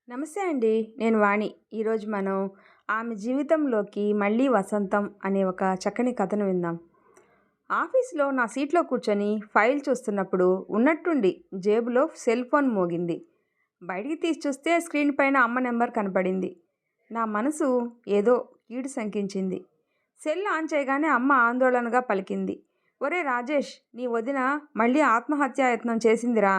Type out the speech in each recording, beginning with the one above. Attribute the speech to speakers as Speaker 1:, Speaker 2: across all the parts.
Speaker 1: నమస్తే అండి. నేను వాణి. ఈరోజు మనం ఆమె జీవితంలోకి మళ్ళీ వసంతం అనే ఒక చక్కని కథను విందాం. ఆఫీస్‌లో నా సీట్‌లో కూర్చొని ఫైల్ చూస్తున్నప్పుడు ఉన్నట్టుండి జేబులో సెల్ ఫోన్ మోగింది. బయటికి తీసి చూస్తే స్క్రీన్ పైన అమ్మ నెంబర్ కనపడింది. నా మనసు ఏదో కీడు శంకించింది. సెల్ ఆన్ చేయగానే అమ్మ ఆందోళనగా పలికింది. "ఒరేయ్ రాజేష్! నీ వదిన మళ్ళీ ఆత్మహత్యాయత్నం చేసిందిరా.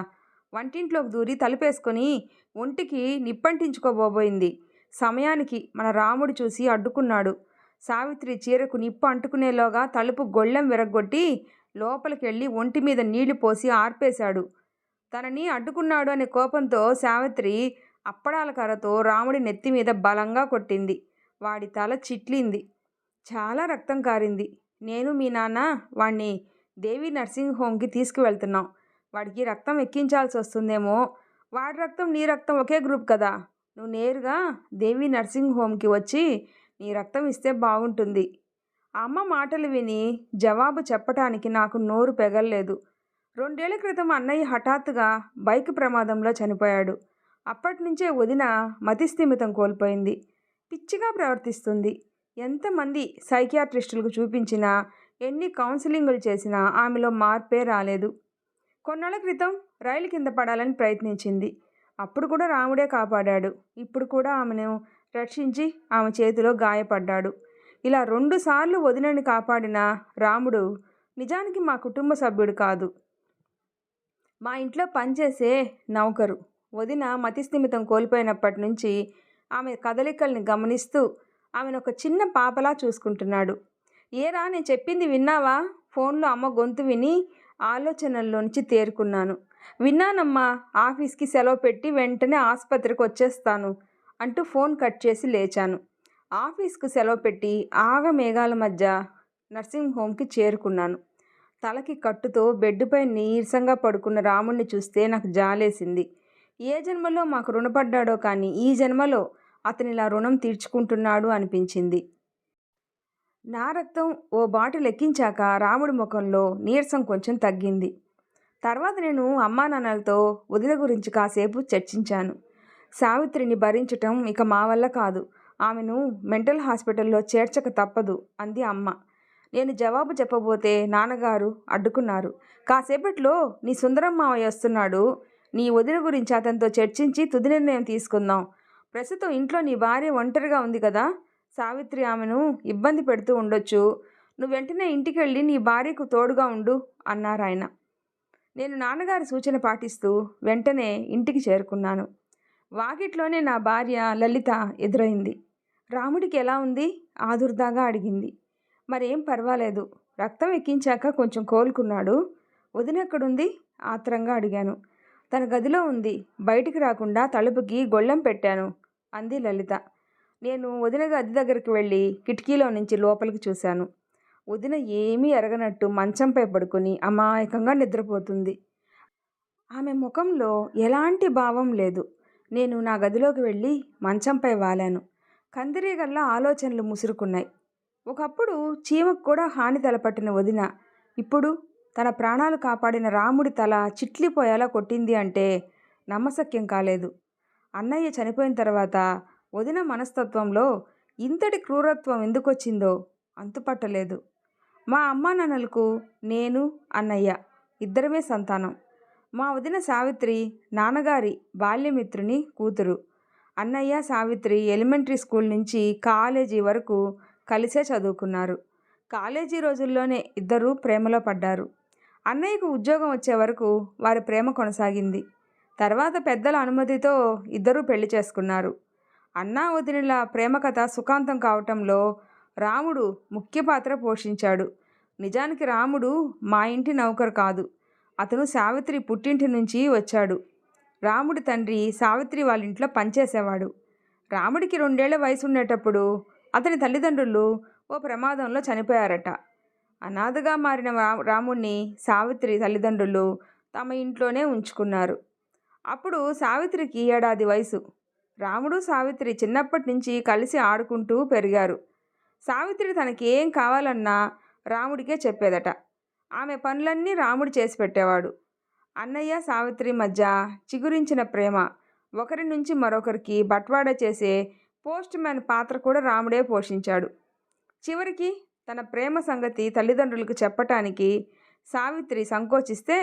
Speaker 1: వంటింట్లోకి దూరి తలుపేసుకొని ఒంటికి నిప్పంటించుకోబోబోయింది. సమయానికి మన రాముడు చూసి అడ్డుకున్నాడు. సావిత్రి చీరకు నిప్పు అంటుకునేలోగా తలుపు గొళ్ళెం విరగ్గొట్టి లోపలికెళ్ళి ఒంటి మీద నీళ్లు పోసి ఆర్పేశాడు. తనని అడ్డుకున్నాడు అనే కోపంతో సావిత్రి అప్పడాల కర్రతో రాముడి నెత్తి మీద బలంగా కొట్టింది. వాడి తల చిట్లింది. చాలా రక్తం కారింది. నేను మీ నాన్న వాణ్ణి దేవి నర్సింగ్ హోమ్కి తీసుకువెళ్తున్నాం. వాడికి రక్తం ఎక్కించాల్సి వస్తుందేమో. వాడి రక్తం నీ రక్తం ఒకే గ్రూప్ కదా. నువ్వు నేరుగా దేవి నర్సింగ్ హోమ్కి వచ్చి నీ రక్తం ఇస్తే బాగుంటుంది. అమ్మ మాటలు విని జవాబు చెప్పటానికి నాకు నోరు పెగల్లేదు. 2 ఏళ్ల క్రితం అన్నయ్య హఠాత్తుగా బైక్ ప్రమాదంలో చనిపోయాడు. అప్పటినుంచే వదిన మతిస్థిమితం కోల్పోయింది. పిచ్చిగా ప్రవర్తిస్తుంది. ఎంతమంది సైకియాట్రిస్టులకు చూపించినా, ఎన్ని కౌన్సిలింగులు చేసినా ఆమెలో మార్పే రాలేదు. కొన్నాళ్ల క్రితం రైలు కింద పడాలని ప్రయత్నించింది. అప్పుడు కూడా రాముడే కాపాడాడు. ఇప్పుడు కూడా ఆమెను రక్షించి ఆమె చేతిలో గాయపడ్డాడు. ఇలా 2 సార్లు వదినని కాపాడిన రాముడు నిజానికి మా కుటుంబ సభ్యుడు కాదు. మా ఇంట్లో పనిచేసే నౌకరు. వదిన మతిస్థిమితం కోల్పోయినప్పటి నుంచి ఆమె కదలికల్ని గమనిస్తూ ఆమెను ఒక చిన్న పాపలా చూసుకుంటున్నాడు. ఏరా, నేను చెప్పింది విన్నావా? ఫోన్లో అమ్మ గొంతు విని ఆలోచనల్లోంచి తేరుకున్నాను. విన్నానమ్మా. ఆఫీస్కి సెలవు పెట్టి వెంటనే ఆసుపత్రికి వచ్చేస్తాను అంటూ ఫోన్ కట్ చేసి లేచాను. ఆఫీస్కు సెలవు పెట్టి ఆగమేఘాల మధ్య నర్సింగ్ హోమ్కి చేరుకున్నాను. తలకి కట్టుతో బెడ్డుపై నీరసంగా పడుకున్న రాముణ్ణి చూస్తే నాకు జాలేసింది. ఏ జన్మలో మాకు రుణపడ్డాడో కానీ ఈ జన్మలో అతనిలా రుణం తీర్చుకుంటున్నాడు అనిపించింది. నా రక్తం ఓ బాటిల్ ఎక్కించాక రాముడి ముఖంలో నీరసం కొంచెం తగ్గింది. తర్వాత నేను అమ్మా నాన్నలతో వదిన గురించి కాసేపు చర్చించాను. సావిత్రిని భరించటం ఇక మా వల్ల కాదు. ఆమెను మెంటల్ హాస్పిటల్లో చేర్చక తప్పదు అంది అమ్మ. నేను జవాబు చెప్పబోతే నాన్నగారు అడ్డుకున్నారు. కాసేపట్లో నీ సుందరం మావయ్య వస్తున్నాడు. నీ వదిన గురించి అతనితో చర్చించి తుది నిర్ణయం తీసుకుందాం. ప్రస్తుతం ఇంట్లో నీ భార్య ఒంటరిగా ఉంది కదా. సావిత్రి ఆమెను ఇబ్బంది పెడుతూ ఉండొచ్చు. నువ్వు వెంటనే ఇంటికి వెళ్ళి నీ భార్యకు తోడుగా ఉండు అన్నారాయన. నేను నాన్నగారి సూచన పాటిస్తూ వెంటనే ఇంటికి చేరుకున్నాను. వాకిట్లోనే నా భార్య లలిత ఎదురైంది. రాముడికి ఎలా ఉంది? ఆదుర్దాగా అడిగింది. మరేం పర్వాలేదు. రక్తం ఎక్కించాక కొంచెం కోలుకున్నాడు. వదిన ఎక్కడుంది? ఆత్రంగా అడిగాను. తన గదిలో ఉంది. బయటికి రాకుండా తలుపుకి గొళ్ళెం పెట్టాను అంది లలిత. నేను వదిన గది దగ్గరికి వెళ్ళి కిటికీలో నుంచి లోపలికి చూశాను. వదిన ఏమీ ఎరగనట్టు మంచంపై పడుకొని అమాయకంగా నిద్రపోతుంది. ఆమె ముఖంలో ఎలాంటి భావం లేదు. నేను నా గదిలోకి వెళ్ళి మంచంపై వాలాను. కందిరీగల్లా ఆలోచనలు ముసురుకున్నాయి. ఒకప్పుడు చీమకు కూడా హాని తలపట్టిన వదిన ఇప్పుడు తన ప్రాణాలు కాపాడిన రాముడి తల చిట్లిపోయేలా కొట్టింది అంటే నమ్మశక్యం కాలేదు. అన్నయ్య చనిపోయిన తర్వాత వదిన మనస్తత్వంలో ఇంతటి క్రూరత్వం ఎందుకొచ్చిందో అంతుపట్టలేదు. మా అమ్మా నాన్నలకు నేను, అన్నయ్య ఇద్దరమే సంతానం. మా వదిన సావిత్రి నాన్నగారి బాల్యమిత్రుని కూతురు. అన్నయ్య సావిత్రి ఎలిమెంటరీ స్కూల్ నుంచి కాలేజీ వరకు కలిసే చదువుకున్నారు. కాలేజీ రోజుల్లోనే ఇద్దరూ ప్రేమలో పడ్డారు. అన్నయ్యకు ఉద్యోగం వచ్చే వరకు వారి ప్రేమ కొనసాగింది. తర్వాత పెద్దల అనుమతితో ఇద్దరూ పెళ్లి చేసుకున్నారు. అన్నా వదినల ప్రేమ కథ సుఖాంతం కావటంలో రాముడు ముఖ్య పాత్ర పోషించాడు. నిజానికి రాముడు మా ఇంటి నౌకరు కాదు. అతను సావిత్రి పుట్టింటి నుంచి వచ్చాడు. రాముడి తండ్రి సావిత్రి వాళ్ళ ఇంట్లో పనిచేసేవాడు. రాముడికి 2 ఏళ్ల వయసు ఉండేటప్పుడు అతని తల్లిదండ్రులు ఓ ప్రమాదంలో చనిపోయారట. అనాథగా మారిన రాముణ్ణి సావిత్రి తల్లిదండ్రులు తమ ఇంట్లోనే ఉంచుకున్నారు. అప్పుడు సావిత్రికి 1 ఏడాది వయసు. రాముడు సావిత్రి చిన్నప్పటి నుంచి కలిసి ఆడుకుంటూ పెరిగారు. సావిత్రి తనకి ఏం కావాలన్నా రాముడికే చెప్పేదట. ఆమె పనులన్నీ రాముడు చేసి పెట్టేవాడు. అన్నయ్య సావిత్రి మధ్య చిగురించిన ప్రేమ ఒకరి నుంచి మరొకరికి బట్వాడా చేసే పోస్ట్ మ్యాన్ పాత్ర కూడా రాముడే పోషించాడు. చివరికి తన ప్రేమ సంగతి తల్లిదండ్రులకు చెప్పటానికి సావిత్రి సంకోచిస్తే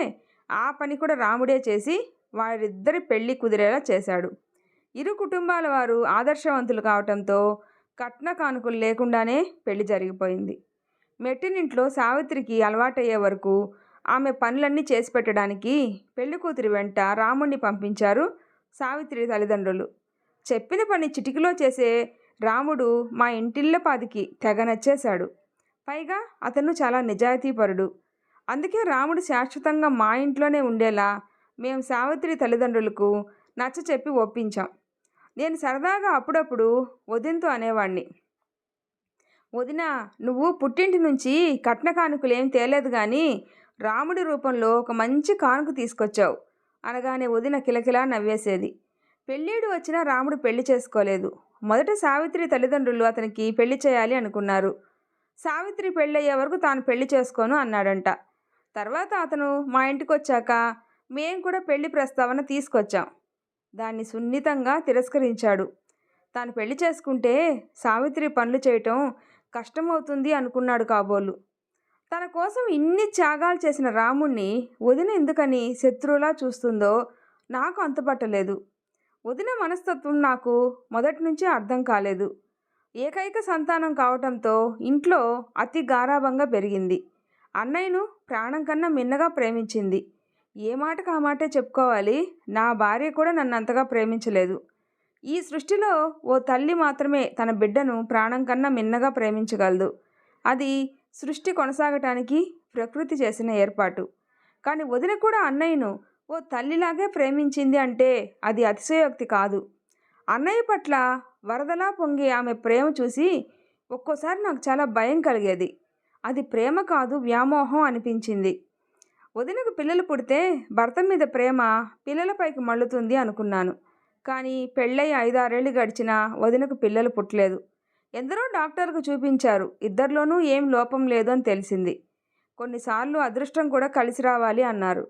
Speaker 1: ఆ పని కూడా రాముడే చేసి వారిద్దరి పెళ్లి కుదిరేలా చేశాడు. ఇరు కుటుంబాల వారు ఆదర్శవంతులు కావటంతో కట్న కానుకలు లేకుండానే పెళ్లి జరిగిపోయింది. మెట్టినింట్లో సావిత్రికి అలవాటయ్యే వరకు ఆమె పనులన్నీ చేసి పెట్టడానికి పెళ్లి కూతురి వెంట రాముణ్ణి పంపించారు సావిత్రి తల్లిదండ్రులు. చెప్పిన పని చిటికలో చేసే రాముడు మా ఇంటిల్లపాదికి తెగ నచ్చేశాడు. పైగా అతను చాలా నిజాయితీపరుడు. అందుకే రాముడు శాశ్వతంగా మా ఇంట్లోనే ఉండేలా మేము సావిత్రి తల్లిదండ్రులకు నచ్చ చెప్పి ఒప్పించాం. నేను సరదాగా అప్పుడప్పుడు వదినతో అనేవాణ్ణి, వదిన, నువ్వు పుట్టింటి నుంచి కట్న కానుకలేం తేలేదు కానీ రాముడి రూపంలో ఒక మంచి కానుక తీసుకొచ్చావు అనగానే వదిన కిలకిలా నవ్వేసేది. పెళ్ళీడు వచ్చినా రాముడు పెళ్లి చేసుకోలేదు. మొదట సావిత్రి తల్లిదండ్రులు అతనికి పెళ్లి చేయాలి అనుకున్నారు. సావిత్రి పెళ్ళయ్యే వరకు తాను పెళ్లి చేసుకోను అన్నాడంట. తర్వాత అతను మా ఇంటికి వచ్చాక మేం కూడా పెళ్లి ప్రస్తావన తీసుకొచ్చాం. దాన్ని సున్నితంగా తిరస్కరించాడు. తాను పెళ్లి చేసుకుంటే సావిత్రి పనులు చేయటం కష్టమవుతుంది అనుకున్నాడు కాబోలు. తన కోసం ఇన్ని త్యాగాలు చేసిన రాముణ్ణి వదిన ఎందుకని శత్రువులా చూస్తుందో నాకు అంతుపట్టలేదు. వదిన మనస్తత్వం నాకు మొదటి నుంచి అర్థం కాలేదు. ఏకైక సంతానం కావటంతో ఇంట్లో అతి గారాబంగా పెరిగింది. అన్నయ్యను ప్రాణం కన్నా మిన్నగా ప్రేమించింది. ఏ మాటకు ఆ మాటే చెప్పుకోవాలి, నా భార్య కూడా నన్ను అంతగా ప్రేమించలేదు. ఈ సృష్టిలో ఓ తల్లి మాత్రమే తన బిడ్డను ప్రాణం కన్నా మిన్నగా ప్రేమించగలదు. అది సృష్టి కొనసాగటానికి ప్రకృతి చేసిన ఏర్పాటు. కానీ వదిన కూడా అన్నయ్యను ఓ తల్లిలాగే ప్రేమించింది అంటే అది అతిశయోక్తి కాదు. అన్నయ్య పట్ల వరదలా పొంగి ఆమె ప్రేమ చూసి ఒక్కోసారి నాకు చాలా భయం కలిగేది. అది ప్రేమ కాదు, వ్యామోహం అనిపించింది. వదినకు పిల్లలు పుడితే భర్త మీద ప్రేమ పిల్లలపైకి మళ్ళుతుంది అనుకున్నాను. కానీ పెళ్ళై 5-6 ఏళ్ళు గడిచినా వదినకు పిల్లలు పుట్టలేదు. ఎందరో డాక్టర్కు చూపించారు, ఇద్దరిలోనూ ఏం లోపం లేదు అని తెలిసింది. కొన్నిసార్లు అదృష్టం కూడా కలిసి రావాలి అన్నారు.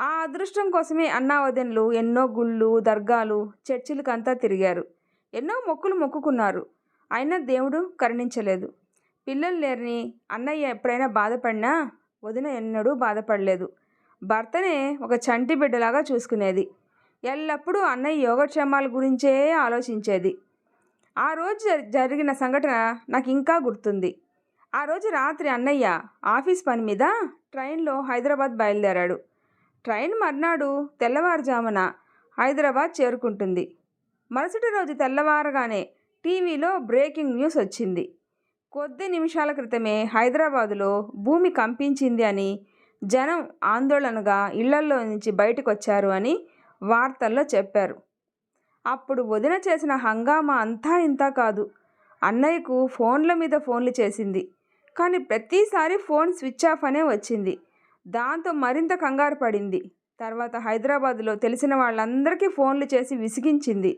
Speaker 1: ఆ అదృష్టం కోసమే అన్నా వదినలు ఎన్నో గుళ్ళు, దర్గాలు, చర్చిలకంతా తిరిగారు. ఎన్నో మొక్కులు మొక్కుకున్నారు. అయినా దేవుడు కరుణించలేదు. పిల్లలు లేరని అన్నయ్య ఎప్పుడైనా బాధపడినా వదిన ఎన్నడూ బాధపడలేదు. భర్తనే ఒక చంటి బిడ్డలాగా చూసుకునేది. ఎల్లప్పుడూ అన్నయ్య యోగక్షేమాల గురించే ఆలోచించేది. ఆ రోజు జరిగిన సంఘటన నాకు ఇంకా గుర్తుంది. ఆ రోజు రాత్రి అన్నయ్య ఆఫీస్ పని మీద ట్రైన్లో హైదరాబాద్ బయలుదేరాడు. ట్రైన్ మర్నాడు తెల్లవారుజామున హైదరాబాద్ చేరుకుంటుంది. మరుసటి రోజు తెల్లవారగానే టీవీలో బ్రేకింగ్ న్యూస్ వచ్చింది. కొద్ది నిమిషాల క్రితమే హైదరాబాదులో భూమి కంపించింది అని, జనం ఆందోళనగా ఇళ్లల్లో నుంచి బయటకు వచ్చారు అని వార్తల్లో చెప్పారు. అప్పుడు వదిన చేసిన హంగామా అంతా ఇంతా కాదు. అన్నయ్యకు ఫోన్ల మీద ఫోన్లు చేసింది. కానీ ప్రతిసారి ఫోన్ స్విచ్ ఆఫ్ అనే వచ్చింది. దాంతో మరింత కంగారు పడింది. తర్వాత హైదరాబాదులో తెలిసిన వాళ్ళందరికీ ఫోన్లు చేసి విసిగించింది.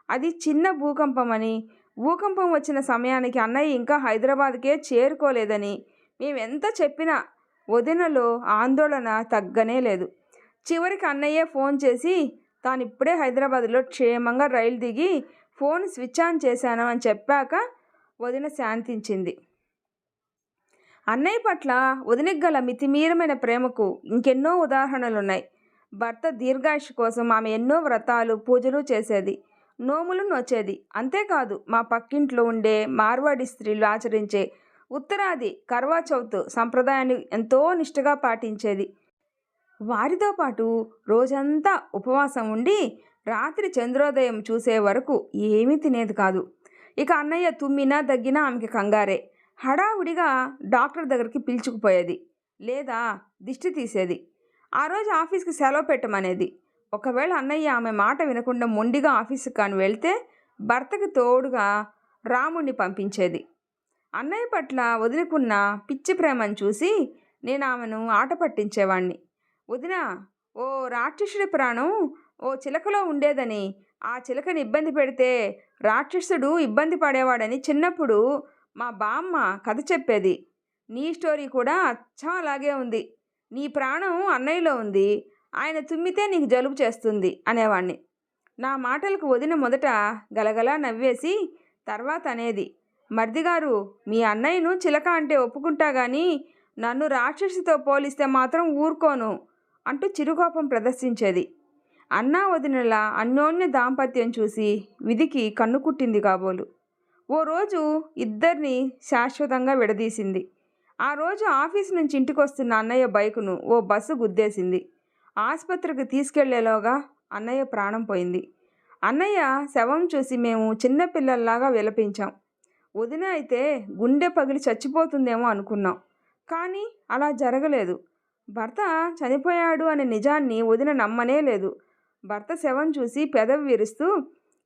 Speaker 1: అది చిన్న భూకంపం అని, భూకంపం వచ్చిన సమయానికి అన్నయ్య ఇంకా హైదరాబాద్కే చేరుకోలేదని మేమెంత చెప్పినా వదినలో ఆందోళన తగ్గనే లేదు. చివరికి అన్నయ్యే ఫోన్ చేసి తాను ఇప్పుడే హైదరాబాద్లో క్షేమంగా రైలు దిగి ఫోన్ స్విచ్ ఆన్ చేశాను అని చెప్పాక వదిన శాంతించింది. అన్నయ్య పట్ల వదినకి గల మితిమీరమైన ప్రేమకు ఇంకెన్నో ఉదాహరణలున్నాయి. భర్త దీర్ఘాయుష్ కోసం ఆమె ఎన్నో వ్రతాలు, పూజలు చేసేది, నోములు నొచ్చేది. అంతేకాదు మా పక్కింట్లో ఉండే మార్వాడి స్త్రీలు ఆచరించే ఉత్తరాది కర్వా చౌత్ సంప్రదాయాన్ని ఎంతో నిష్ఠగా పాటించేది. వారితో పాటు రోజంతా ఉపవాసం ఉండి రాత్రి చంద్రోదయం చూసే వరకు ఏమీ తినేది కాదు. ఇక అన్నయ్య తుమ్మినా దగ్గినా ఆమెకి కంగారే. హడావుడిగా డాక్టర్ దగ్గరికి పిలుచుకుపోయేది, లేదా దిష్టి తీసేది. ఆ రోజు ఆఫీస్కి సెలవు పెట్టమనేది. ఒకవేళ అన్నయ్య ఆమె మాట వినకుండా మొండిగా ఆఫీస్కి కాని వెళ్తే భర్తకి తోడుగా రాముణ్ణి పంపించేది. అన్నయ్య పట్ల వదినకున్న పిచ్చి ప్రేమను చూసి నేను ఆమెను ఆట పట్టించేవాణ్ణి. వదిన, ఓ రాక్షసుడి ప్రాణం ఓ చిలకలో ఉండేదని, ఆ చిలకని ఇబ్బంది పెడితే రాక్షసుడు ఇబ్బంది పడేవాడని చిన్నప్పుడు మా బామ్మ కథ చెప్పేది. నీ స్టోరీ కూడా అచ్చం అలాగే ఉంది. నీ ప్రాణం అన్నయ్యలో ఉంది, ఆయన తుమ్మితే నీకు జలుబు చేస్తుంది అనేవాణ్ణి. నా మాటలకు వదిన మొదట గలగలా నవ్వేసి తర్వాత అనేది, మర్దిగారు, మీ అన్నయ్యను చిలక అంటే ఒప్పుకుంటా గాని నన్ను రాక్షసితో పోలిస్తే మాత్రం ఊరుకోను అంటూ చిరుకోపం ప్రదర్శించేది. అన్నా వదినల అన్యోన్య దాంపత్యం చూసి విధికి కన్ను కుట్టింది కాబోలు. ఓ రోజు ఇద్దరిని శాశ్వతంగా విడదీసింది. ఆ రోజు ఆఫీస్ నుంచి ఇంటికొస్తున్న అన్నయ్య బైకును ఓ బస్సు గుద్దేసింది. ఆసుపత్రికి తీసుకెళ్లేలోగా అన్నయ్య ప్రాణం పోయింది. అన్నయ్య శవం చూసి మేము చిన్నపిల్లల్లాగా విలపించాం. వదిన అయితే గుండె పగిలి చచ్చిపోతుందేమో అనుకున్నాం. కానీ అలా జరగలేదు. భర్త చనిపోయాడు అనే నిజాన్ని వదిన నమ్మనే లేదు. భర్త శవం చూసి పెదవి విరుస్తూ,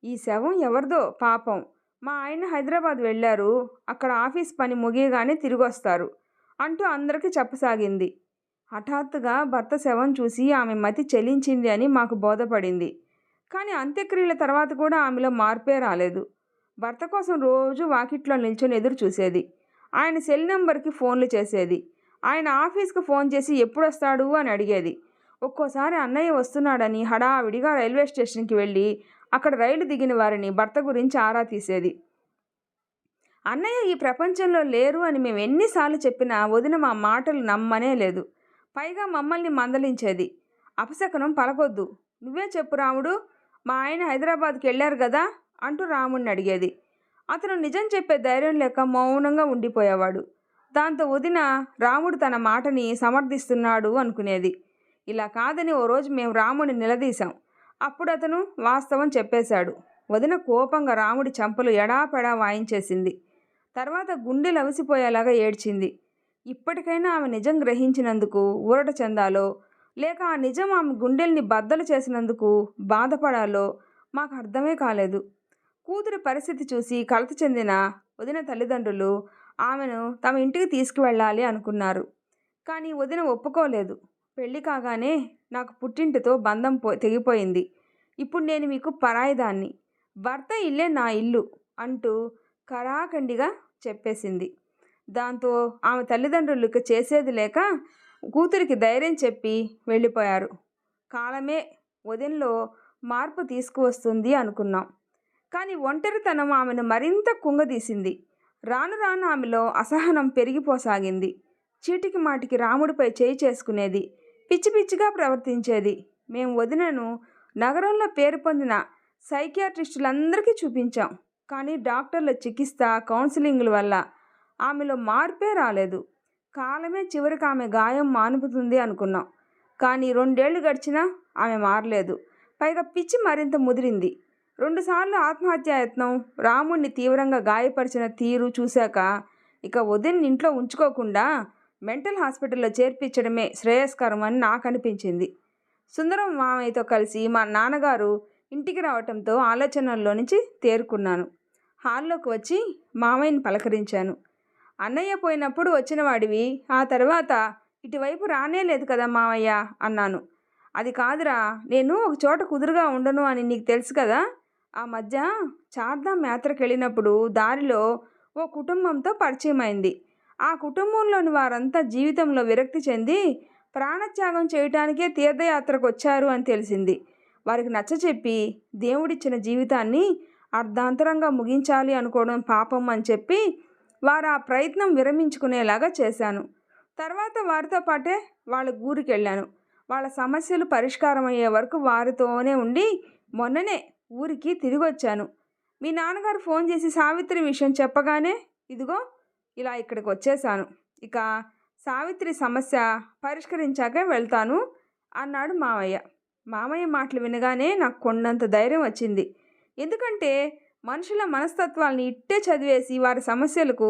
Speaker 1: ఈ శవం ఎవరిదో పాపం, మా ఆయన హైదరాబాద్ వెళ్ళారు, అక్కడ ఆఫీస్ పని ముగియగానే తిరిగొస్తారు అంటూ అందరికీ చెప్పసాగింది. హఠాత్తుగా భర్త శవం చూసి ఆమె మతి చెలించింది అని మాకు బోధపడింది. కానీ అంత్యక్రియల తర్వాత కూడా ఆమెలో మార్పే రాలేదు. భర్త కోసం రోజు వాకిట్లో నిల్చొని ఎదురు చూసేది. ఆయన సెల్ నెంబర్కి ఫోన్లు చేసేది. ఆయన ఆఫీస్కి ఫోన్ చేసి ఎప్పుడొస్తాడు అని అడిగేది. ఒక్కోసారి అన్నయ్య వస్తున్నాడని హడావిడిగా రైల్వే స్టేషన్కి వెళ్ళి అక్కడ రైలు దిగిన వారిని భర్త గురించి ఆరా తీసేది. అన్నయ్య ఈ ప్రపంచంలో లేరు అని మేము ఎన్నిసార్లు చెప్పినా వదిన మా మాటలు నమ్మనే లేదు. పైగా మమ్మల్ని మందలించేది. అపశకనం పలకొద్దు, నువ్వే చెప్పు రాముడు, మా ఆయన హైదరాబాద్కి వెళ్ళారు కదా అంటూ రాముడిని అడిగేది. అతను నిజం చెప్పే ధైర్యం లేక మౌనంగా ఉండిపోయేవాడు. దాంతో వదిన రాముడు తన మాటని సమర్థిస్తున్నాడు అనుకునేది. ఇలా కాదని ఓ రోజు మేము రాముడిని నిలదీశాం. అప్పుడు అతను వాస్తవం చెప్పేశాడు. వదిన కోపంగా రాముడి చెంపలు ఎడాపెడా వాయించేసింది. తర్వాత గుండె లవిసిపోయేలాగా ఏడ్చింది. ఇప్పటికైనా ఆమె నిజం గ్రహించినందుకు ఊరట చెందాలో, లేక ఆ నిజం ఆమె గుండెల్ని బద్దలు చేసినందుకు బాధపడాలో మాకు అర్థమే కాలేదు. కూతురి పరిస్థితి చూసి కలత చెందిన వదిన తల్లిదండ్రులు ఆమెను తమ ఇంటికి తీసుకువెళ్ళాలి అనుకున్నారు. కానీ వదిన ఒప్పుకోలేదు. పెళ్లి కాగానే నాకు పుట్టింటితో బంధం తెగిపోయింది, ఇప్పుడు నేను మీకు పరాయిదాన్ని, భర్త ఇల్లే నా ఇల్లు అంటూ కరాఖండిగా చెప్పేసింది. దాంతో ఆమె తల్లిదండ్రులకు చేసేది లేక కూతురికి ధైర్యం చెప్పి వెళ్ళిపోయారు. కాలమే వదినలో మార్పు తీసుకువస్తుంది అనుకున్నాం. కానీ ఒంటరితనం ఆమెను మరింత కుంగదీసింది. రాను రాను ఆమెలో అసహనం పెరిగిపోసాగింది. చీటికి మాటికి రాముడిపై చేయి చేసుకునేది. పిచ్చి పిచ్చిగా ప్రవర్తించేది. మేము వదినను నగరంలో పేరు పొందిన సైకియాట్రిస్టులందరికీ చూపించాం. కానీ డాక్టర్ల చికిత్స, కౌన్సిలింగ్ల వల్ల ఆమెలో మార్పే రాలేదు. కాలమే చివరికి ఆమె గాయం మానుపుతుంది అనుకున్నాం. కానీ 2 ఏళ్ళు గడిచినా ఆమె మారలేదు. పైగా పిచ్చి మరింత ముదిరింది. 2 సార్లు ఆత్మహత్యాయత్నం, రాముడిని తీవ్రంగా గాయపరిచిన తీరు చూశాక ఇక వదిన్ని ఇంట్లో ఉంచుకోకుండా మెంటల్ హాస్పిటల్లో చేర్పించడమే శ్రేయస్కరం అని నాకు అనిపించింది. సుందరం మామయ్యతో కలిసి మా నాన్నగారు ఇంటికి రావటంతో ఆలోచనల్లో నుంచి తేరుకున్నాను. హాల్లోకి వచ్చి మామయ్యని పలకరించాను. అన్నయ్య పోయినప్పుడు వచ్చిన వాడివి, ఆ తర్వాత ఇటువైపు రానే లేదు కదా మామయ్య అన్నాను. అది కాదురా, నేను ఒక చోట కుదురుగా ఉండను అని నీకు తెలుసు కదా. ఆ మధ్య చార్ధామ్ యాత్రకు వెళ్ళినప్పుడు దారిలో ఓ కుటుంబంతో పరిచయం అయింది. ఆ కుటుంబంలోని వారంతా జీవితంలో విరక్తి చెంది ప్రాణత్యాగం చేయటానికే తీర్థయాత్రకు వచ్చారు అని తెలిసింది. వారికి నచ్చచెప్పి దేవుడిచ్చిన జీవితాన్ని అర్ధాంతరంగా ముగించాలి అనుకోవడం పాపం అని చెప్పి వారు ఆ ప్రయత్నం విరమించుకునేలాగా చేశాను. తర్వాత వారితో పాటే వాళ్ళ ఊరికి వెళ్ళాను. వాళ్ళ సమస్యలు పరిష్కారం అయ్యే వరకు వారితోనే ఉండి మొన్ననే ఊరికి తిరిగి వచ్చాను. మీ నాన్నగారు ఫోన్ చేసి సావిత్రి విషయం చెప్పగానే ఇదిగో ఇలా ఇక్కడికి వచ్చేసాను. ఇక సావిత్రి సమస్య పరిష్కరించాకే వెళ్తాను అన్నాడు మామయ్య. మామయ్య మాటలు వినగానే నాకు కొండంత ధైర్యం వచ్చింది. ఎందుకంటే మనుషుల మనస్తత్వాల్ని ఇట్టే చదివేసి వారి సమస్యలకు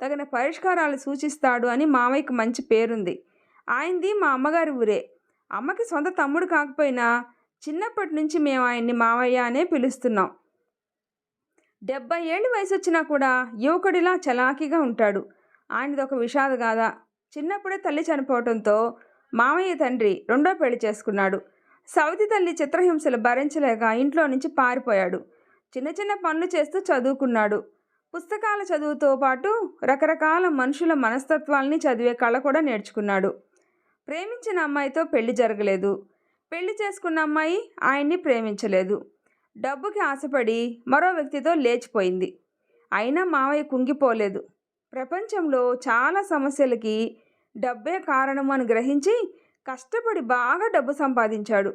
Speaker 1: తగిన పరిష్కారాలు సూచిస్తాడు అని మామయ్యకు మంచి పేరుంది. ఆయనది మా అమ్మగారి ఊరే. అమ్మకి సొంత తమ్ముడు కాకపోయినా చిన్నప్పటి నుంచి మేము ఆయన్ని మామయ్య అనే పిలుస్తున్నాం. 70 ఏళ్ళు వయసు వచ్చినా కూడా యువకుడిలా చలాకీగా ఉంటాడు. ఆయనది ఒక విషాద గాథ. చిన్నప్పుడే తల్లి చనిపోవడంతో మామయ్య తండ్రి 2వ పెళ్లి చేసుకున్నాడు. సవతి తల్లి చిత్రహింసలు భరించలేక ఇంట్లో నుంచి పారిపోయాడు. చిన్న చిన్న పనులు చేస్తూ చదువుకున్నాడు. పుస్తకాల చదువుతో పాటు రకరకాల మనుషుల మనస్తత్వాల్ని చదివే కళ కూడా నేర్చుకున్నాడు. ప్రేమించిన అమ్మాయితో పెళ్లి జరగలేదు. పెళ్లి చేసుకున్న అమ్మాయి ఆయన్ని ప్రేమించలేదు. డబ్బుకి ఆశపడి మరో వ్యక్తితో లేచిపోయింది. అయినా మావయ్య కుంగిపోలేదు. ప్రపంచంలో చాలా సమస్యలకి డబ్బే కారణం అని గ్రహించి కష్టపడి బాగా డబ్బు సంపాదించాడు.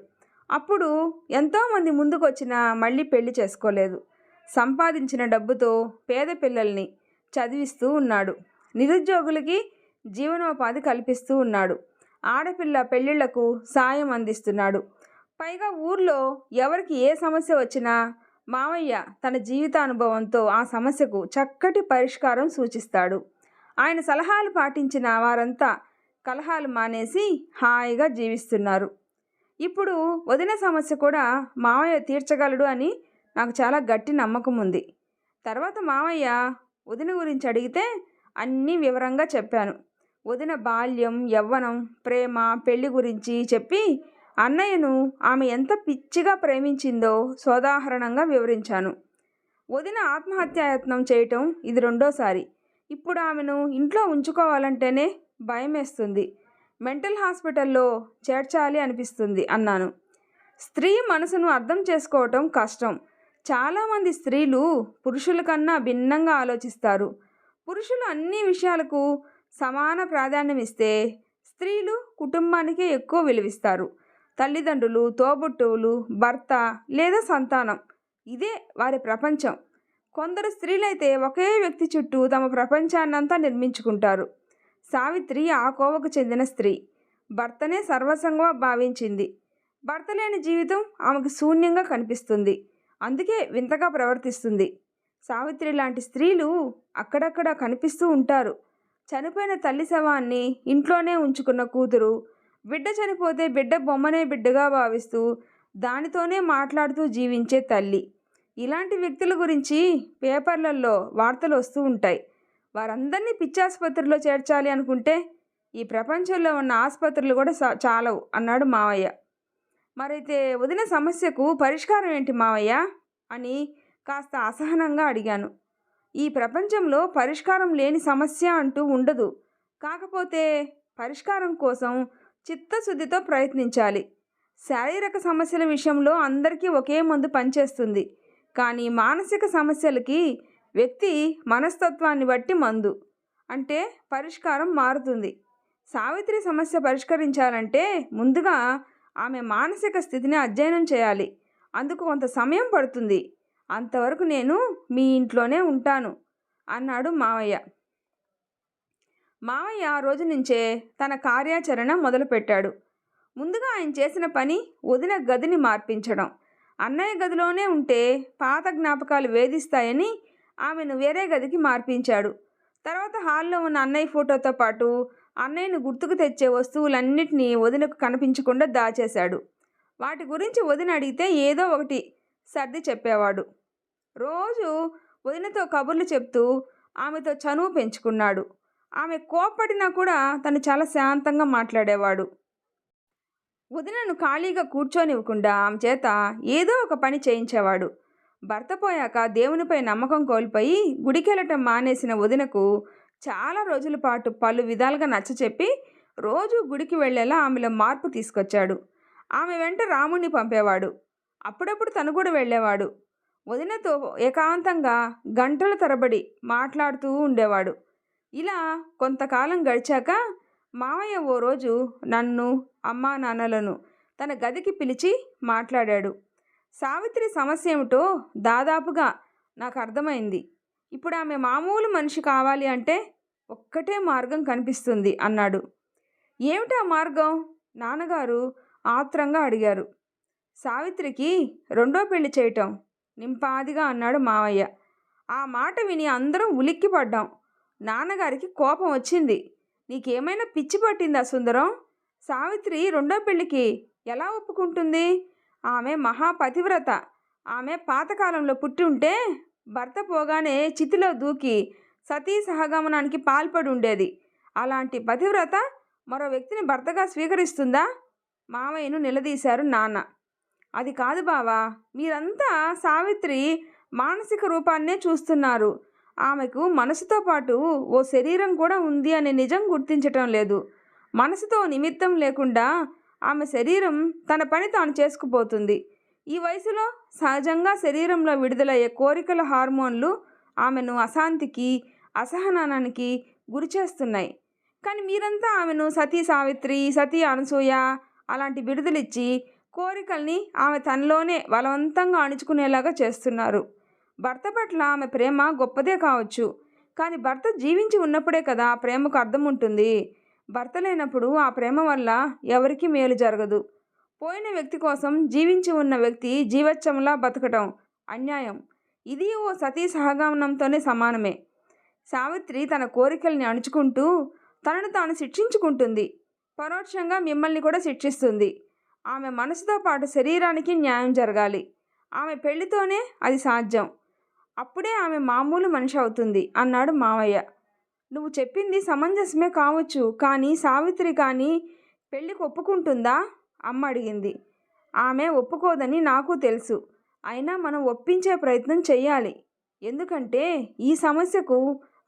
Speaker 1: అప్పుడు ఎంతోమంది ముందుకొచ్చినా మళ్ళీ పెళ్లి చేసుకోలేదు. సంపాదించిన డబ్బుతో పేద పిల్లల్ని చదివిస్తూ ఉన్నాడు. నిరుద్యోగులకి జీవనోపాధి కల్పిస్తూ ఉన్నాడు. ఆడపిల్ల పెళ్ళిళ్లకు సాయం అందిస్తున్నాడు. పైగా ఊర్లో ఎవరికి ఏ సమస్య వచ్చినా మావయ్య తన జీవితానుభవంతో ఆ సమస్యకు చక్కటి పరిష్కారం సూచిస్తాడు. ఆయన సలహాలు పాటించిన వారంతా కలహాలు మానేసి హాయిగా జీవిస్తున్నారు. ఇప్పుడు వదిన సమస్య కూడా మావయ్య తీర్చగలడు అని నాకు చాలా గట్టి నమ్మకం ఉంది. తర్వాత మావయ్య వదిన గురించి అడిగితే అన్నీ వివరంగా చెప్పాను. వదిన బాల్యం, యవ్వనం, ప్రేమ, పెళ్లి గురించి చెప్పి అన్నయ్యను ఆమె ఎంత పిచ్చిగా ప్రేమించిందో సోదాహరణంగా వివరించాను. వదిన ఆత్మహత్యాయత్నం చేయటం ఇది రెండోసారి. ఇప్పుడు ఆమెను ఇంట్లో ఉంచుకోవాలంటేనే భయమేస్తుంది. మెంటల్ హాస్పిటల్లో చేర్చాలి అనిపిస్తుంది అన్నాను. స్త్రీ మనసును అర్థం చేసుకోవటం కష్టం. చాలామంది స్త్రీలు పురుషుల కన్నా భిన్నంగా ఆలోచిస్తారు. పురుషులు అన్ని విషయాలకు సమాన ప్రాధాన్యం ఇస్తే స్త్రీలు కుటుంబానికే ఎక్కువ విలువిస్తారు. తల్లిదండ్రులు, తోబుట్టువులు, భర్త లేదా సంతానం ఇదే వారి ప్రపంచం. కొందరు స్త్రీలైతే ఒకే వ్యక్తి చుట్టూ తమ ప్రపంచాన్నంతా నిర్మించుకుంటారు. సావిత్రి ఆ కోవకు చెందిన స్త్రీ. భర్తనే సర్వస్వంగా భావించింది. భర్త లేని జీవితం ఆమెకు శూన్యంగా కనిపిస్తుంది. అందుకే వింతగా ప్రవర్తిస్తుంది. సావిత్రి లాంటి స్త్రీలు అక్కడక్కడ కనిపిస్తూ ఉంటారు. చనిపోయిన తల్లి శవాన్ని ఇంట్లోనే ఉంచుకున్న కూతురు, బిడ్డ చనిపోతే బిడ్డ బొమ్మనే బిడ్డగా భావిస్తూ దానితోనే మాట్లాడుతూ జీవించే తల్లి. ఇలాంటి వ్యక్తుల గురించి పేపర్లలో వార్తలు వస్తూ ఉంటాయి. వారందరినీ పిచ్చాసుపత్రిలో చేర్చాలి అనుకుంటే ఈ ప్రపంచంలో ఉన్న ఆసుపత్రులు కూడా చాలవు అన్నాడు మావయ్య. మరైతే వదిన సమస్యకు పరిష్కారం ఏంటి మావయ్య అని కాస్త అసహనంగా అడిగాను. ఈ ప్రపంచంలో పరిష్కారం లేని సమస్య అంటూ ఉండదు. కాకపోతే పరిష్కారం కోసం చిత్తశుద్ధితో ప్రయత్నించాలి. శారీరక సమస్యల విషయంలో అందరికీ ఒకే మందు పనిచేస్తుంది. కానీ మానసిక సమస్యలకి వ్యక్తి మనస్తత్వాన్ని బట్టి మందు అంటే పరిష్కారం మారుతుంది. సావిత్రి సమస్య పరిష్కరించాలంటే ముందుగా ఆమె మానసిక స్థితిని అధ్యయనం చేయాలి. అందుకు కొంత సమయం పడుతుంది. అంతవరకు నేను మీ ఇంట్లోనే ఉంటాను అన్నాడు మావయ్య. మావయ్య ఆ రోజు నుంచే తన కార్యాచరణ మొదలుపెట్టాడు. ముందుగా ఆయన చేసిన పని వదిన గదిని మార్పించడం. అన్నయ్య గదిలోనే ఉంటే పాత జ్ఞాపకాలు వేధిస్తాయని ఆమెను వేరే గదికి మార్పించాడు. తర్వాత హాల్లో ఉన్న అన్నయ్య ఫోటోతో పాటు అన్నయ్యను గుర్తుకు తెచ్చే వస్తువులన్నిటినీ వదినకు కనిపించకుండా దాచేశాడు. వాటి గురించి వదిన అడిగితే ఏదో ఒకటి సర్ది చెప్పేవాడు. రోజు వదినతో కబుర్లు చెప్తూ ఆమెతో చనువు పెంచుకున్నాడు. ఆమె కోప్పడినా కూడా తను చాలా శాంతంగా మాట్లాడేవాడు. వదినను ఖాళీగా కూర్చోనివ్వకుండా ఆమె చేత ఏదో ఒక పని చేయించేవాడు. భర్త పోయాక దేవునిపై నమ్మకం కోల్పోయి గుడికెళ్ళటం మానేసిన వదినకు చాలా రోజుల పాటు పలు విధాలుగా నచ్చచెప్పి రోజు గుడికి వెళ్ళేలా ఆమెలో మార్పు తీసుకొచ్చాడు. ఆమె వెంట రాముణ్ణి పంపేవాడు. అప్పుడప్పుడు తను కూడా వెళ్ళేవాడు. వదినతో ఏకాంతంగా గంటల తరబడి మాట్లాడుతూ ఉండేవాడు. ఇలా కొంతకాలం గడిచాక మావయ్య ఓ రోజు నన్ను, అమ్మా నాన్నలను తన గదికి పిలిచి మాట్లాడాడు. సావిత్రి సమస్య ఏమిటో దాదాపుగా నాకు అర్థమైంది. ఇప్పుడు ఆమె మామూలు మనిషి కావాలి అంటే ఒక్కటే మార్గం కనిపిస్తుంది అన్నాడు. ఏమిటా మార్గం? నాన్నగారు ఆత్రంగా అడిగారు. సావిత్రికి రెండో పెళ్లి చేయటం నింపాదిగా అన్నాడు మావయ్య. ఆ మాట విని అందరం ఉలిక్కిపడ్డాం. నాన్నగారికి కోపం వచ్చింది. నీకేమైనా పిచ్చి పట్టిందా సుందరం? సావిత్రి రెండో పెళ్లికి ఎలా ఒప్పుకుంటుంది? ఆమె మహాపతివ్రత. ఆమె పాతకాలంలో పుట్టి ఉంటే భర్త పోగానే చితిలో దూకి సతీ సహగమనానికి పాల్పడి ఉండేది. అలాంటి పతివ్రత మరో వ్యక్తిని భర్తగా స్వీకరిస్తుందా? మావయ్యను నిలదీశారు నాన్న. అది కాదు బావా, మీరంతా సావిత్రి మానసిక రూపాన్నే చూస్తున్నారు. ఆమెకు మనసుతో పాటు ఓ శరీరం కూడా ఉంది అనే నిజం గుర్తించటం లేదు. మనసుతో నిమిత్తం లేకుండా ఆమె శరీరం తన పని తాను చేసుకుపోతుంది. ఈ వయసులో సహజంగా శరీరంలో విడుదలయ్యే కోరికల హార్మోన్లు ఆమెను అశాంతికి, అసహనానికి గురిచేస్తున్నాయి. కానీ మీరంతా ఆమెను సతీ సావిత్రి, సతీ అనసూయ అలాంటి బిరుదులిచ్చి కోరికల్ని ఆమె తనలోనే బలవంతంగా అణుచుకునేలాగా చేస్తున్నారు. భర్త పట్ల ఆమె ప్రేమ గొప్పదే కావచ్చు, కానీ భర్త జీవించి ఉన్నప్పుడే కదా ఆ ప్రేమకు అర్థం ఉంటుంది. భర్త లేనప్పుడు ఆ ప్రేమ వల్ల ఎవరికీ మేలు జరగదు. పోయిన వ్యక్తి కోసం జీవించి ఉన్న వ్యక్తి జీవచ్చంలా బతకటం అన్యాయం. ఇది ఓ సతీ సహగమనంతోనే సమానమే. సావిత్రి తన కోరికల్ని అణుచుకుంటూ తనను తాను శిక్షించుకుంటుంది. పరోక్షంగా మిమ్మల్ని కూడా శిక్షిస్తుంది. ఆమె మనసుతో పాటు శరీరానికి న్యాయం జరగాలి. ఆమె పెళ్లితోనే అది సాధ్యం. అప్పుడే ఆమె మామూలు మనిషి అవుతుంది అన్నాడు మావయ్య. నువ్వు చెప్పింది సమంజసమే కావచ్చు, కానీ సావిత్రి కానీ పెళ్ళికి ఒప్పుకుంటుందా? అమ్మ అడిగింది. ఆమె ఒప్పుకోదని నాకు తెలుసు. అయినా మనం ఒప్పించే ప్రయత్నం చెయ్యాలి. ఎందుకంటే ఈ సమస్యకు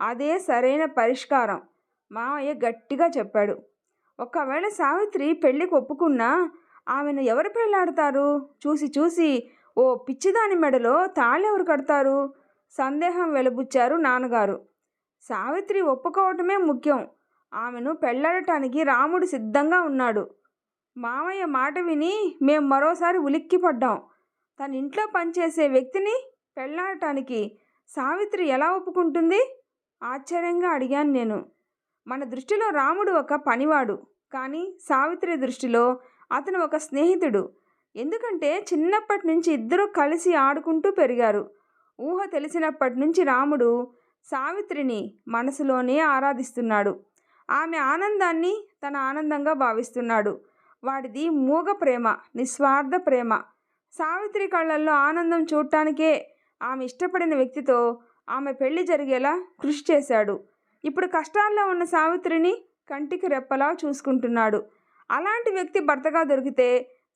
Speaker 1: అదే సరైన పరిష్కారం, మావయ్య గట్టిగా చెప్పాడు. ఒకవేళ సావిత్రి పెళ్ళికి ఒప్పుకున్నా ఆమెను ఎవరు పెళ్ళాడతారు? చూసి చూసి ఓ పిచ్చిదాని మెడలో తాళ్ళెవరు కడతారు? సందేహం వెలుబుచ్చారు నాన్నగారు. సావిత్రి ఒప్పుకోవటమే ముఖ్యం. ఆమెను పెళ్ళాడటానికి రాముడు సిద్ధంగా ఉన్నాడు. మామయ్య మాట విని మేం మరోసారి ఉలిక్కిపడ్డాం. తన ఇంట్లో పనిచేసే వ్యక్తిని పెళ్ళాడటానికి సావిత్రి ఎలా ఒప్పుకుంటుంది? ఆశ్చర్యంగా అడిగాను నేను. మన దృష్టిలో రాముడు ఒక పనివాడు, కానీ సావిత్రి దృష్టిలో అతను ఒక స్నేహితుడు. ఎందుకంటే చిన్నప్పటి నుంచి ఇద్దరూ కలిసి ఆడుకుంటూ పెరిగారు. ఊహ తెలిసినప్పటి నుంచి రాముడు సావిత్రిని మనసులోనే ఆరాధిస్తున్నాడు. ఆమె ఆనందాన్ని తన ఆనందంగా భావిస్తున్నాడు. వాడిది మూగ ప్రేమ, నిస్వార్థ ప్రేమ. సావిత్రి కళ్ళల్లో ఆనందం చూడటానికే ఆమె ఇష్టపడిన వ్యక్తితో ఆమె పెళ్లి జరిగేలా కృషి చేశాడు. ఇప్పుడు కష్టాల్లో ఉన్న సావిత్రిని కంటికి రెప్పలా చూసుకుంటున్నాడు. అలాంటి వ్యక్తి భర్తగా దొరికితే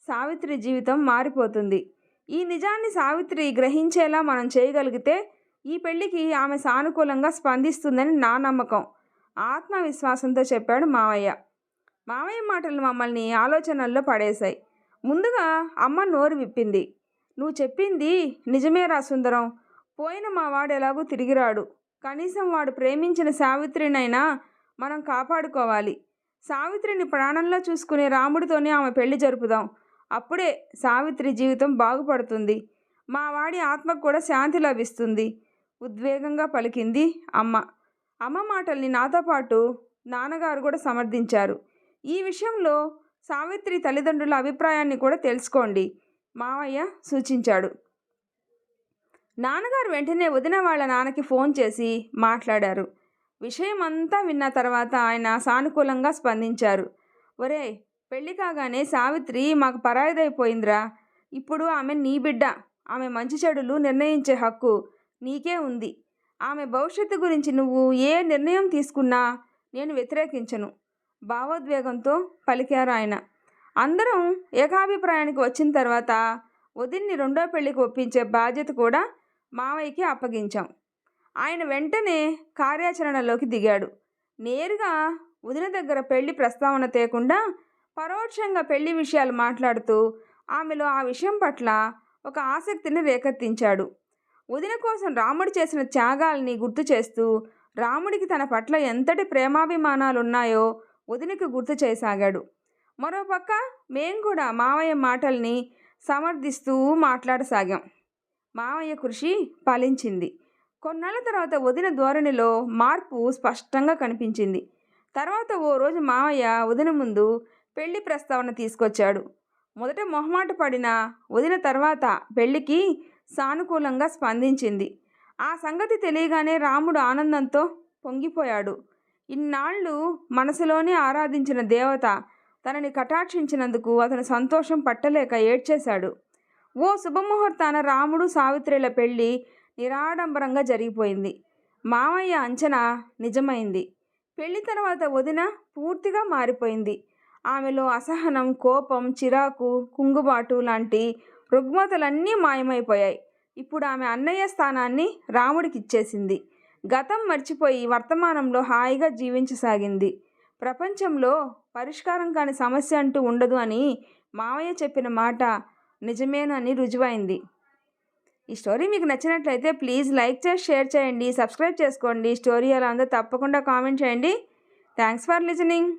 Speaker 1: సావిత్రి జీవితం మారిపోతుంది. ఈ నిజాన్ని సావిత్రి గ్రహించేలా మనం చేయగలిగితే ఈ పెళ్లికి ఆమె సానుకూలంగా స్పందిస్తుందని నా నమ్మకం, ఆత్మవిశ్వాసంతో చెప్పాడు మావయ్య. మావయ్య మాటలు మమ్మల్ని ఆలోచనల్లో పడేశాయి. ముందుగా అమ్మ నోరు విప్పింది. నువ్వు చెప్పింది నిజమేరా సుందరం. పోయిన మా వాడు ఎలాగూ తిరిగిరాడు. కనీసం వాడు ప్రేమించిన సావిత్రినైనా మనం కాపాడుకోవాలి. సావిత్రిని ప్రాణంలో చూసుకునే రాముడితోనే ఆమె పెళ్లి జరుపుదాం. అప్పుడే సావిత్రి జీవితం బాగుపడుతుంది. మా వాడి ఆత్మకు కూడా శాంతి లభిస్తుంది, ఉద్వేగంగా పలికింది అమ్మ. అమ్మ మాటల్ని నాతో పాటు నాన్నగారు కూడా సమర్థించారు. ఈ విషయంలో సావిత్రి తల్లిదండ్రుల అభిప్రాయాన్ని కూడా తెలుసుకోండి, మావయ్య సూచించాడు. నాన్నగారు వెంటనే వదిన వాళ్ళ నాన్నకి ఫోన్ చేసి మాట్లాడారు. విషయం అంతా విన్న తర్వాత ఆయన సానుకూలంగా స్పందించారు. ఒరే, పెళ్ళి కాగానే సావిత్రి మాకు పరాయిదైపోయిందిరా. ఇప్పుడు ఆమె నీ బిడ్డ. ఆమె మంచి చెడులు నిర్ణయించే హక్కు నీకే ఉంది. ఆమె భవిష్యత్తు గురించి నువ్వు ఏ నిర్ణయం తీసుకున్నా నేను వ్యతిరేకించను, భావోద్వేగంతో పలికారు ఆయన. అందరం ఏకాభిప్రాయానికి వచ్చిన తర్వాత వదిన్ని రెండో పెళ్లికి ఒప్పించే బాధ్యత కూడా మావయ్యకి అప్పగించాం. ఆయన వెంటనే కార్యాచరణలోకి దిగాడు. నేరుగా వదిన దగ్గర పెళ్లి ప్రస్తావన తేకుండా పరోక్షంగా పెళ్లి విషయాలు మాట్లాడుతూ ఆమెలో ఆ విషయం పట్ల ఒక ఆసక్తిని రేకెత్తించాడు. వదిన కోసం రాముడు చేసిన త్యాగాల్ని గుర్తు చేస్తూ రాముడికి తన పట్ల ఎంతటి ప్రేమాభిమానాలున్నాయో వదినకి గుర్తు చేయసాగాడు. మరోపక్క మేం కూడా మావయ్య మాటల్ని సమర్థిస్తూ మాట్లాడసాగాం. మావయ్య కృషి ఫలించింది. కొన్నాళ్ళ తర్వాత వదిన ధోరణిలో మార్పు స్పష్టంగా కనిపించింది. తర్వాత ఓ రోజు మావయ్య వదిన ముందు పెళ్లి ప్రస్తావన తీసుకొచ్చాడు. మొదట మొహమాట పడిన వదిన తర్వాత పెళ్లికి సానుకూలంగా స్పందించింది. ఆ సంగతి తెలియగానే రాముడు ఆనందంతో పొంగిపోయాడు. ఇన్నాళ్ళు మనసులోనే ఆరాధించిన దేవత తనని కటాక్షించినందుకు అతను సంతోషం పట్టలేక ఏడ్చేశాడు. ఓ శుభముహూర్తాన రాముడు సావిత్రిల పెళ్లి నిరాడంబరంగా జరిగిపోయింది. మావయ్య అంచనా నిజమైంది. పెళ్లి తర్వాత వదిన పూర్తిగా మారిపోయింది. ఆమెలో అసహనం, కోపం, చిరాకు, కుంగుబాటు లాంటి రుగ్మతలన్నీ మాయమైపోయాయి. ఇప్పుడు ఆమె అన్నయ్య స్థానాన్ని రాముడికి ఇచ్చేసింది. గతం మర్చిపోయి వర్తమానంలో హాయిగా జీవించసాగింది. ప్రపంచంలో పరిష్కారం కాని సమస్య అంటూ ఉండదు అని మావయ్య చెప్పిన మాట నిజమేనని రుజువైంది. ఈ స్టోరీ మీకు నచ్చినట్లయితే ప్లీజ్ లైక్ చేసి షేర్ చేయండి, సబ్స్క్రైబ్ చేసుకోండి. స్టోరీ ఎలా ఉందో తప్పకుండా కామెంట్ చేయండి. Thanks for listening.